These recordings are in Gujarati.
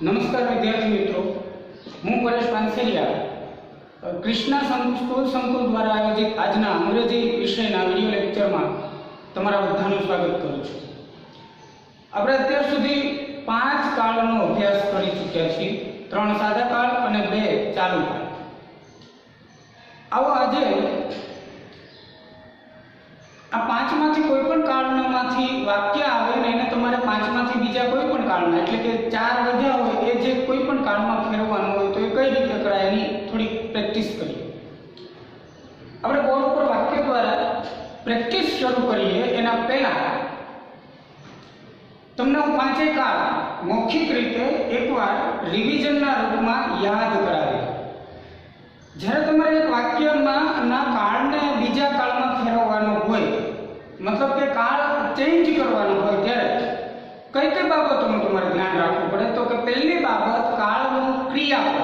નમસ્કાર વિદ્યાર્થી મિત્રો, હું પરેશ પાનસેરિયા કૃષ્ણા સ્કૂલ સંકુલ દ્વારા આયોજિત આજના અંગ્રેજી વિષયના વિડિયો લેક્ચરમાં તમારા બધાનું સ્વાગત કરું છું. આપણે અત્યાર સુધી 5 કાળનો અભ્યાસ કરી ચૂક્યા છીએ, 3 સાદા કાળ અને 2 ચાલુ કાળ. આવો આજે આ 5 માંથી કોઈ પણ કાળમાંથી વાક્ય આવે ને એને તમારે 5 માંથી બીજા કોઈ પણ કાળમાં, એટલે કે 4 વધ્યા હોય એ જે કોઈ પણ કાળમાં ફેરવવાનું હોય તો એ કઈ રીતે કરાય એની થોડી પ્રેક્ટિસ કરીએ. આપણે બોર્ડ ઉપર વાક્ય દ્વારા પ્રેક્ટિસ શરૂ કરીએ એના પહેલા તમને હું 5 કાળ મૌખિક રીતે એકવાર રિવિઝનના રૂપમાં યાદ કરાવી. જ્યારે તમારે એક વાક્યના કાળને બીજા કાળમાં ફેરવવાનો હોય, મતલબ કે કાળ ચેન્જ કરવાનો હોય, ત્યારે કઈ કઈ બાબતોનું તમારે ધ્યાન રાખવું પડે. તો કે પહેલી બાબત કાળનું ક્રિયાપદ.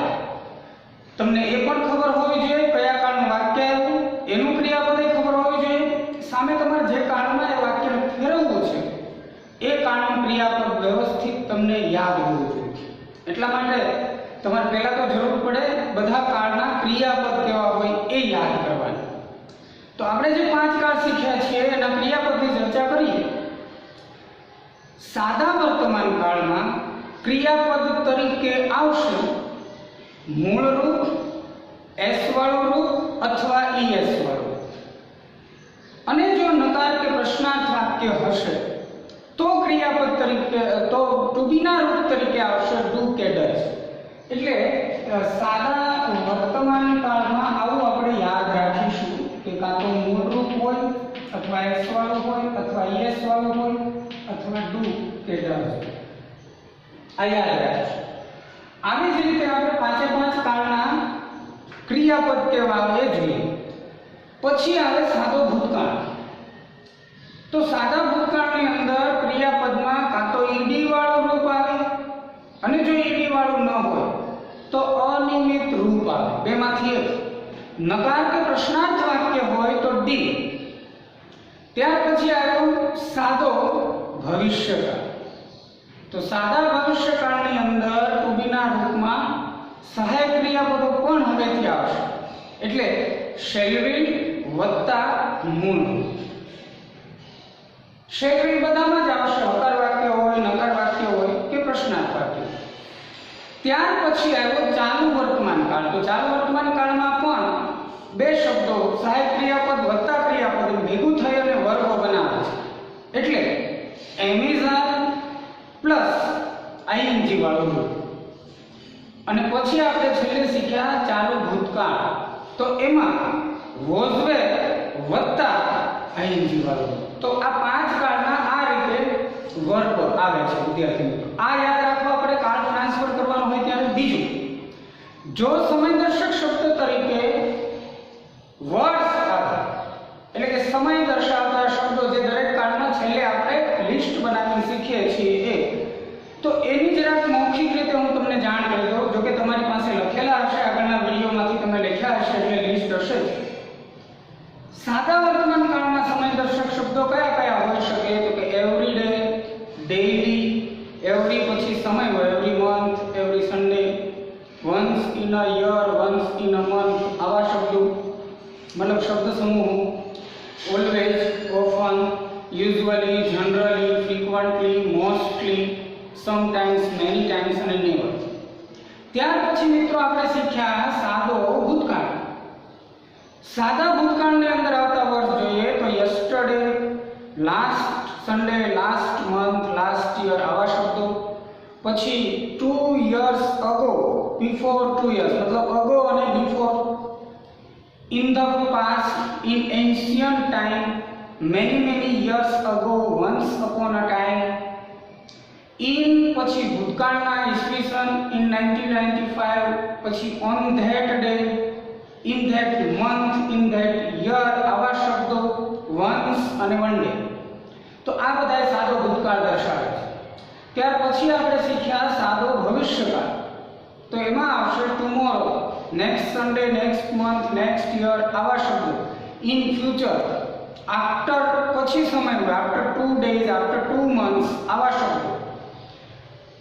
તમને એ પણ ખબર હોવી જોઈએ કયા કાળનું વાક્ય આવ્યું, એનું ક્રિયાપદ એ ખબર હોવી જોઈએ. સામે તમારે જે કાળમાં એ વાક્યને ફેરવવું છે એ કાળનું ક્રિયાપદ વ્યવસ્થિત તમને યાદ હોવું જોઈએ. એટલા માટે તમારે પહેલા તો જરૂર પડે બધા કાળના ક્રિયાપદ કેવા હોય એ યાદ કરવાની. તો આપણે જે 5 કાળ શીખ્યા છીએ એના ક્રિયાપદની ચર્ચા કરીએ. સાદા વર્તમાન કાળમાં ક્રિયાપદ તરીકે આવશે મૂળ રૂપ, એસ વાળું રૂપ અથવા ઈએસ વાળું. અને જો નકાર કે પ્રશ્નાર્થ વાક્ય હશે તો ક્રિયાપદ તરીકે તો ટુ બી ના રૂપ તરીકે આવશે ડુ કે ડઝ. એટલે સાદા વર્તમાન કાળમાં આવું આપણે યાદ રાખીશું કે કાં તો મૂળ રૂપ હોય અથવા એસ વાળું હોય અથવા ઈએસ વાળું હોય અથવા ડુ કે ડઝ. આ યાદ રાખીશું. આવી જ રીતે આપણે 5 કાળના ક્રિયાપદ કેવા આવે એ જોઈએ. પછી આવે સાદો ભૂતકાળ. તો સાદા ભૂતકાળની અંદર ક્રિયાપદમાં કાં તો ઈડી વાળું રૂપ આવે અને જો ઈડી વાળું ન હોય તો અનિયમિત રૂપ આવે. બેમાંથી એક. નકાર કે પ્રશ્નાર્થ વાક્ય હોય તો ડી. ત્યાર પછી આવ્યો સાદો ભવિષ્યકાળ. તો સાદા ભવિષ્યકાળની અંદર ટુ બી ના રૂપમાં સહાયક ક્રિયાપદો પણ હવેથી આવશે. એટલે શેલ વિલ વત્તા મૂળ રૂપ. શેલ વિલ બધામાં જ આવશે, હકાર વાક્ય હોય, નકાર વાક્ય હોય કે પ્રશ્નાર્થ વાક્ય. ત્યાર પછી આવ્યો ચાલુ વર્તમાન કાળ. તો ચાલુ વર્તમાન કાળમાં પણ 2 શબ્દો સહાયક ક્રિયાપદ વત્તા ક્રિયાપદ ભેગું થઈ અને વર્ગ બનાવે છે. એટલે એમેઝોન પ્લસ આઈએનજી વાળું રૂપ. અને પછી આપણે છેલ્લે શીખ્યા ચાલુ ભૂતકાળ. તો એમાં વોઝ વેર વત્તા આઈએનજી વાળું રૂપ. તો આ 5 કાળના આ રીતે વર્ગ આવે છે વિદ્યાર્થી મિત્રો. આ યાદ રાખો આપણે કાળ ટ્રાન્સફર કરવાનો હોય ત્યારે. બીજું, જો સમયદર્શક શબ્દ તરીકે વર્ડ્સ આવે, એટલે કે સમય દર્શાવતા શબ્દો જે દરેક કાળના છેલ્લે આપણે લિસ્ટ બનાવીને શીખીએ છીએ એ, તો એની જરાક મૌખિક રીતે હું તમને જાણ કરી દઉં. જો કે તમારી પાસે લખેલા હશે, આગળના વિડીયોમાંથી તમે લખ્યા હશે એટલે લિસ્ટ હશે. સાદા વર્તમાન કાળમાં સમયદર્શક શબ્દો કયા કયા હોઈ શકે? તો કે એવરી ડે, ડેઈલી, એવરી પછી સમય હોય, every month, every Sunday, once in a year, once in a month, આવા શબ્દો મતલબ શબ્દ સમૂહ. Always, often, usually, generally, frequently, mostly, sometimes, many times અને નેવર. ત્યાર પછી મિત્રો આપણે શીખ્યા સાદો ભૂતકાળ. સાદા ભૂતકાળની અંદર આવતા વર્ડ જોઈએ તો yesterday, last Sunday, last month, last year, આવા શબ્દો. પછી 2 years ago, બિફોર 2 years, મતલબ અગો અને before. In the past, in ancient time, many years ago, once upon a time. In પછી ભૂતકાળના ઈસવીસન, ઇન 1995, પછી on that day, in that month, in that year, આવા શબ્દો વન્સ અને વન ડે. તો આ બધા સાદો ભૂતકાળ દર્શાવે છે. ત્યાર પછી આપણે શીખ્યા સાદો ભવિષ્યકાળ. તો એમાં આવશે tomorrow, next Sunday, next month, next year, આવા શબ્દો. ઇન ફ્યુચર, આફ્ટર પછી સમય હોય, આફ્ટર 2 days, આફ્ટર 2 months, આવા શબ્દો.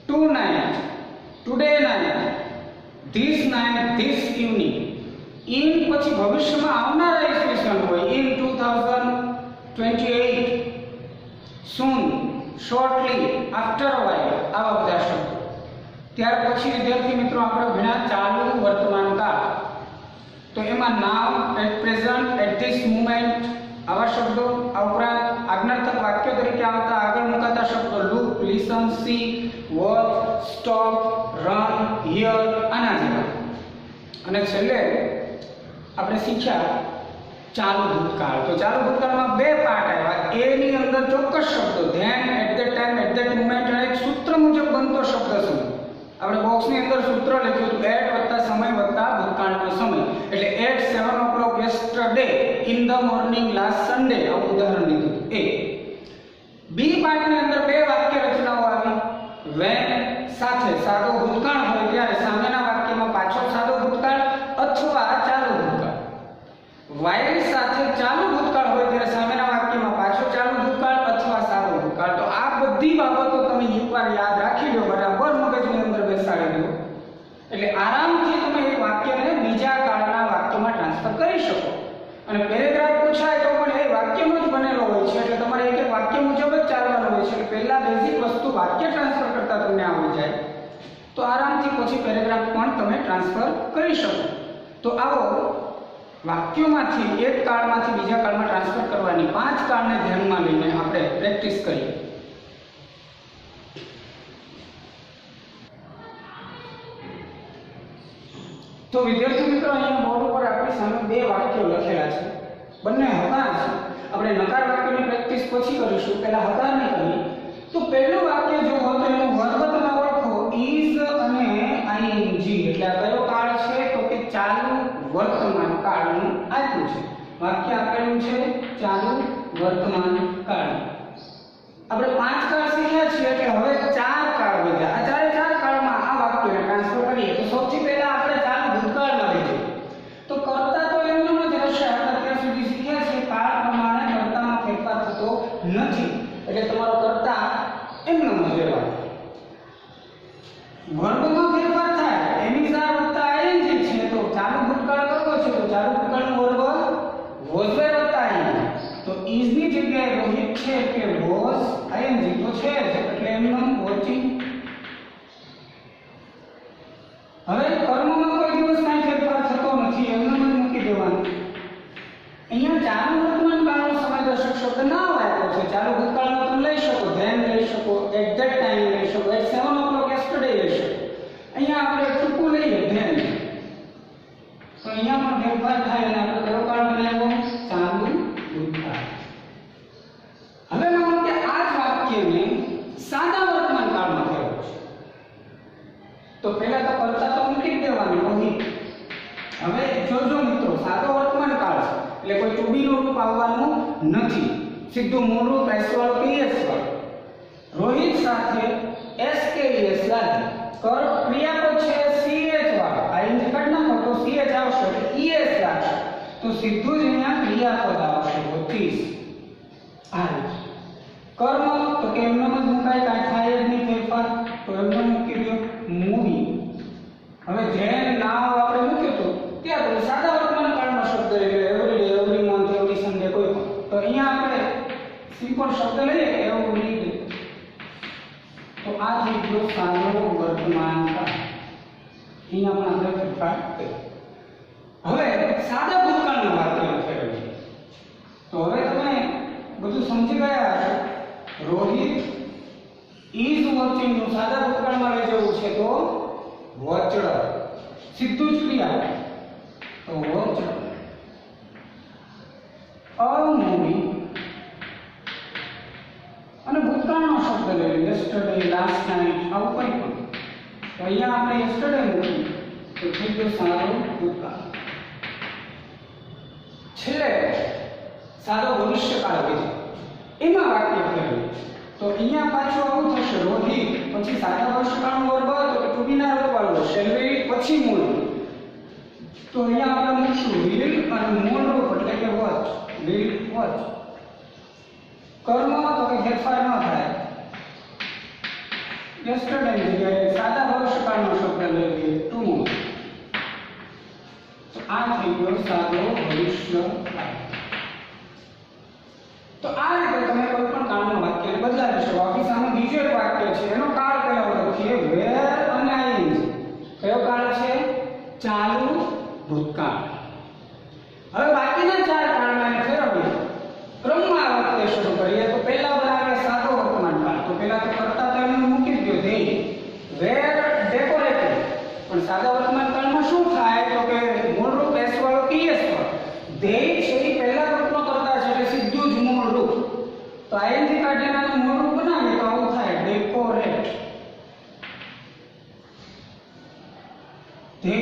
2 night, 2 this night this evening in પછી ભવિષ્યમાં આવનારા એક્સપ્રેશન હોય in 2028 soon shortly after a while આવા બધા શબ્દો. ત્યાર પછી વિદ્યાર્થી મિત્રો આપણે ભણ્યા ચાલુ વર્તમાન કાળ. તો એમાં now, at present, at this moment આવા શબ્દો. આ ઉપરાંત આજ્ઞાર્થક વાક્ય તરીકે આવતા આગળ મુકાતા શબ્દો look, listen, C, watch, stop, run, here આના જેવા. અને છેલ્લે આપણે શીખ્યા ચાલુ ભૂતકાળ. તો ચાલુ ભૂતકાળમાં બે પાર્ટ આવ્યા. એ ની અંદર ચોક્કસ શબ્દો then, at that time, at that moment અને એક સૂત્ર મુજબ બનતો શબ્દ સમૂહ. આપણે બોક્સની અંદર સૂત્ર લખ્યું હતું એટ વત્તા સમય વત્તા ભૂતકાળનો સમય. એટલે at 7 o'clock yesterday in the morning last Sunday આવું ઉદાહરણ લીધું હતું. એ બી પાર્ટની અંદર બે વાક્ય રચનાઓ આવી. when સાથે સાદો ભૂતકાળ હોય ત્યારે સામેના વાક્યમાં પાછો સાદો ભૂતકાળ અથવા ચાલુ ભૂતકાળ. while સાથે ચાલુ ભૂતકાળ હોય ત્યારે સામેના વાક્યમાં પાછો ચાલુ ભૂતકાળ અથવા સાદો ભૂતકાળ. તો આ બધી બાબતો તમે એકવાર યાદ રાખી લો, બરાબર મગજની અંદર બેસાડી દો. એટલે આરામથી તમે એક વાક્યને બીજા કાળના વાક્યમાં ટ્રાન્સફર કરી શકો. અને પેરેગ્રાફ પૂછાય તો પણ એ વાક્યનો જ બનેલો હોય છે, એટલે તમારે એક એક વાક્ય મુજબ જ ચાલવાનું હોય છે. એટલે પહેલા બેઝિક વસ્તુ વાક્ય ટ્રાન્સફર કરતા તમને આવડી જાય તો આરામથી પછી પેરેગ્રાફ પણ તમે ટ્રાન્સફર કરી શકો. તો આવો વાક્યોમાંથી એક કાળમાંથી બીજા કાળમાં ટ્રાન્સફર કરવાની 5 કાળને ધ્યાનમાં લઈને આપણે પ્રેક્ટિસ કરીએ. તો વિદ્યાર્થી મિત્રો અહીંયા બોર્ડ ઉપર આપણી સામે બે વાક્યો લખેલા છે. બંને હકાર છે. આપણે નકાર વાક્યની પ્રેક્ટિસ પછી કરીશું, પહેલા હકારની કરીએ. તો પહેલું વાક્ય જો હોય તો એનો વર્બ તમે ઓળખો is અને ing. એટલે આ કયો કાળ છે? તો કે ચાલુ વર્તમાન કાળનું આપ્યું છે. વાક્ય આપેલું છે ચાલુ વર્તમાન કાળ. આપણે 5 કાળ શીખ્યા છીએ એટલે હવે 4 કાળ વધ્યા. આ ચારે કાળમાં આ વાક્યને ટ્રાન્સફર કરીએ તો સૌથી પહેલા આપણે ચાલુ ભૂતકાળમાં લઈ જઈએ. તો કર્તા તો એમનો જ રહેશે. આપણે અત્યાર સુધી શીખ્યા છીએ કાળ પ્રમાણે કર્તામાં ફેરફાર થતો નથી. એટલે તમારો કર્તા એમનો જ રહેવાનો. વર્બમાં ફેરફાર થાય. એમિઝાર વત્તા ing છે તો ચાલુ ભૂતકાળ કરવો છે તો ચાલુ ભૂતકાળનો વર્બ was were વત્તા ing. તો is ની જગ્યાએ રોહિત છે કે was ing તો છે જ, એટલે એમનો વોચિંગ. હવે કર્મમાં કોઈ દિવસ કાંઈ ફેરફાર થતો નથી, એમનો જ મૂકી દેવાનું. અહીંયા ચાલુ વર્તમાન કાળનો સમયદર્શક શબ્દ ના આવ્યો છે. ચાલુ ભૂતકાળનો તમે લઈ શકો, ધેન લઈ શકો, એટ ધેટ ટાઈમ લઈ શકો, એટ 7 o'clock yesterday લઈ શકો. અહીંયા આપણે ટૂંકું લઈએ ધેન, તો અહીંયા પણ ફેરફાર થાય અને આપણે કયો કાળ બનાવ્યો? ચાલુ ભૂતકાળ. હવે માનો કે આ જ વાક્યને સાદા વર્તમાન કાળમાં ફેરવો છે તો પહેલા તો કર્તા તો મૂકી દેવાનું રોહિત. હવે જોજો મિત્રો, સાદો વર્તમાન કાળ છે એટલે કોઈ ટુ બી નું રૂપ આવવાનું નથી. સીધું મૂળ રૂપ એસ વાળું પીએસ વાળું. રોહિત સાથે એસ કે એસ લાગે. કર ક્રિયાપદ છે સીએચ વાળો. આ ઇન કાઢ નાખો તો સીએચ આવશે એટલે ઈએસ લાગશે. તો સીધું જ અહીંયા ક્રિયાપદ આવશે 30. આ કર્મ તો કે એમનો જ મુકાય, કાંઈ થાય જ નહીં ફેરફાર, તો એમનો મૂકી દો મૂવી. હવે જેન નાવ આપણે મૂક્યું હતું ત્યાં તો સાદા વર્તમાન કાળનો શબ્દ એટલે every day, every month, every Sunday કોઈ પણ. તો અહીંયા આપણે સિમ્પલ શબ્દ લઈએ એવરી ડે. તો આ થઈ ગયો સાદો વર્તમાન કાળ. અહીંયા પણ આપણે ફેરફાર કર્યો. હવે સાદા ભૂતકાળનું વાક્ય ફેરવીએ. તો હવે તમે બધું સમજી ગયા હશો. રોહિત is watching નું સાદા ભૂતકાળમાં લઈ જવું છે તો watched. સીધું જ ક્રિયા તો watched. a movie અને ભૂતકાળનો શબ્દ લઈ લો yesterday, last night આવું કંઈ પણ. તો અહીંયા આપણે yesterday મૂક્યું તો થઈ ગયો સાદો ભૂતકાળ. છેલ્લે સાદો ભવિષ્યકાળ કીધો એમાં વાક્ય ફેરવીએ. તો અહીંયા પાછું આવું થશે રોહિત પછી સાદા ભવિષ્યકાળનો વર્બ તો કે ટુ બી ના રૂપ વાળો શેલ બી પછી મૂળ. તો અહીંયા આપણે મૂકશું will અને મૂળ રૂપ એટલે કે watch, will watch. કર્મ તો કે ફેરફાર ન થાય. yesterday ની જગ્યાએ સાદા ભવિષ્યકાળનો શબ્દ લઈ લઈએ tomorrow. આ થઈ ગયો સાદો ભવિષ્યકાળ. તો આ રીતે તમે કોઈ પણ કાળનું વાક્ય બદલાવી શકો. આપણી સામે બીજું એક વાક્ય છે, એનો કાળ કયો લખીએ વેર અને આઈએનજી. કયો કાળ છે? ચાલુ ભૂતકાળ. હવે બાકીના ચાર કાળમાં ફેરવીએ, ક્રમમાં વાક્ય શરૂ કરીએ. તો પહેલા બનાવે સાદો વર્તમાન કાળ. તો પહેલા તો કરતા તેમને મૂકી દો ધે વેર ડેકોરેટેડ. પણ સાદા વર્તમાન કાળમાં શું થાય? તો કે મૂળરૂપ એસ વાળો પીએસ પર ધે છે એ પહેલા રૂપનો કરતા છે એટલે સીધું જ મૂળ રૂપ. તો આઈએનજી કાઢીને આનું મૂળ રૂપ બનાવીએ તો આવું થાય ડેકોરેટ. They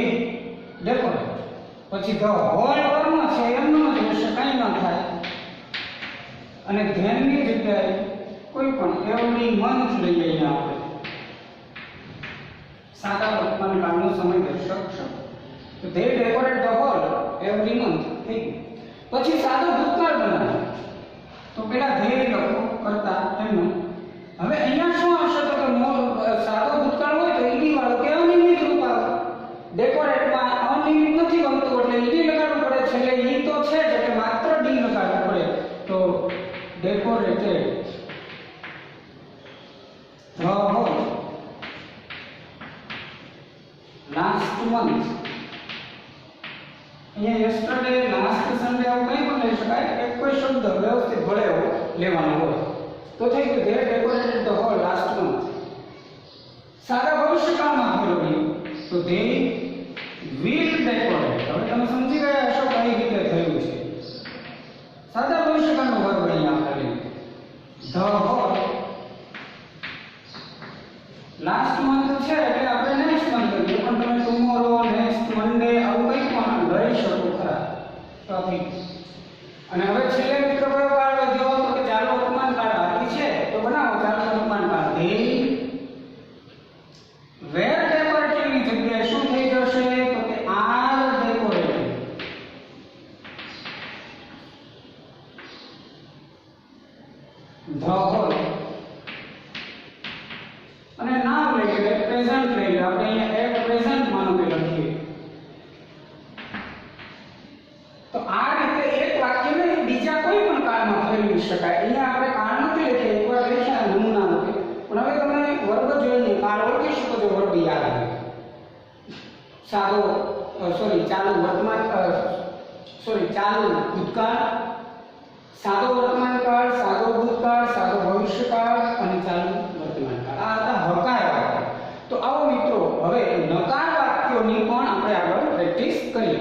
decorate. પછી ધ હોલ કર્મ છે એમનો જ રહેશે, કંઈ ન થાય. અને ધ્યાનની જગ્યાએ કોઈ પણ એવરી મંથ લઈએ અહીંયા આપણે સાદા વર્તમાન કાળનો સમય દર્શક શબ્દ. તો they decorate the hall every month થઈ ગયું. પછી સાદો ભૂતકાળ બનાવે. તો પેલા ધે લખો કરતા એમનો. હવે અહીંયા શું આવશે? તો કે સાદો ભૂતકાળ હોય તો ઈડી વાળો કે અનિયમિત રૂપ આવે. ડેકોરેટમાં અનિયમિત નથી બનતું એટલે ઈડી લગાડવું પડે. છેલ્લે ઈ તો છે જ એટલે માત્ર ડી લગાડવું પડે. તો decorated the hall last month. અહીંયા યસ્ટરડે, લાસ્ટ સન્ડે આવું કંઈ પણ લઈ શકાય. એક કોઈ શબ્દ વ્યવસ્થિત ભળે એવો લેવાનો હોય તો થઈ ગયું they decorated the hall last month. સાદા ભવિષ્યકાળમાં ફેરવીએ તો ધે વિલ ડેકોરેટ. હવે તમે સમજી ગયા હશો કઈ રીતે થયું છે. સાદા ભવિષ્યકાળનો વર્ગ અહીંયા આપણે ધ હોલ લાસ્ટ મંથ છે એટલે આપણે નેક્સ્ટ મંથ લઈએ. પણ તમે ટુમોરો, નેક્સ્ટ મંડે આવું કંઈ પણ લઈ શકો ખરા. ટોપિક. અને હવે છેલ્લે મિત્રો કયો કાળ વધ્યો? તો કે ચાલુ વર્તમાન કાળ બાકી છે. તો બનાવો ચાલુ વર્તમાન કાળ. ધે વેર ડેકોરેટેડની જગ્યાએ શું થઈ જશે? તો કે આર ડેકોરેટેડ. ધ હોલ અને નામ લઈએ પ્રેઝન્ટ લઈએ. આપણે અહીંયા એટ પ્રેઝન્ટ માનો કે લખીએ. તો આ રીતે એક વાક્યને બીજા કોઈ પણ કાળમાં ફેરવી શકાય. અહીંયા આપણે કાળ નથી લખીએ, એકવાર લખ્યા નમૂના રૂપે. પણ હવે તમે વર્ગ જોઈને કાળ ઓળખી શકો છો. વર્ગ યાદ આવે. ચાલુ વર્તમાન ચાલુ ભૂતકાળ, સાદો વર્તમાન કાળ, સાદો ભૂતકાળ, સાદો ભવિષ્યકાળ અને ચાલુ વર્તમાન કાળ. આ હતા હકાર વાક્ય. તો આવો મિત્રો હવે નકાર વાક્યોની પણ આપણે આગળ પ્રેક્ટિસ કરીએ.